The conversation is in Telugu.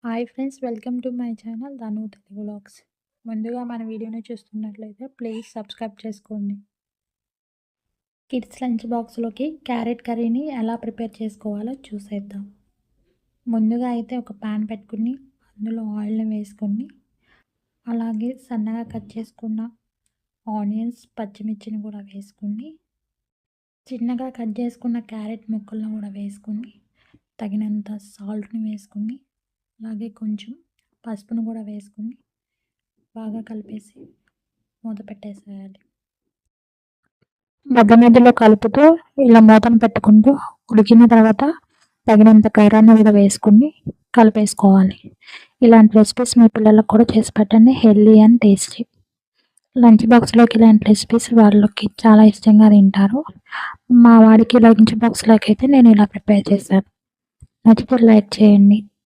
Hi friends, welcome to my channel Dhanu Telugu vlogs. ముందుగా మన వీడియోని చూస్తున్నట్లయితే ప్లీజ్ సబ్స్క్రైబ్ చేసుకోండి. కిడ్స్ లంచ్ బాక్స్లోకి క్యారెట్ కర్రీని ఎలా ప్రిపేర్ చేసుకోవాలో చూసేద్దాం. ముందుగా అయితే ఒక ప్యాన్ పెట్టుకుని అందులో ఆయిల్ని వేసుకొని అలాగే సన్నగా కట్ చేసుకున్న ఆనియన్స్, పచ్చిమిర్చిని కూడా వేసుకుని చిన్నగా కట్ చేసుకున్న క్యారెట్ ముక్కలను కూడా వేసుకుని తగినంత సాల్ట్ని వేసుకుని అలాగే కొంచెం పసుపును కూడా వేసుకుని బాగా కలిపేసి మూత పెట్టేసేయాలి. మధ్యలో కలుపుతూ ఇలా మూతను పెట్టుకుంటూ ఉడికిన తర్వాత తగినంత కైరాన్ని కూడా వేసుకుని కలిపేసుకోవాలి. ఇలాంటి రెసిపీస్ మీ పిల్లలకు కూడా చేసి పెట్టండి, హెల్దీ అండ్ టేస్టీ. లంచ్ బాక్స్లోకి ఇలాంటి రెసిపీస్ వాళ్ళకి చాలా ఇష్టంగా తింటారు. మా వాడికి లంచ్ బాక్స్లోకి అయితే నేను ఇలా ప్రిపేర్ చేశాను. నచ్చితే లైక్ చేయండి.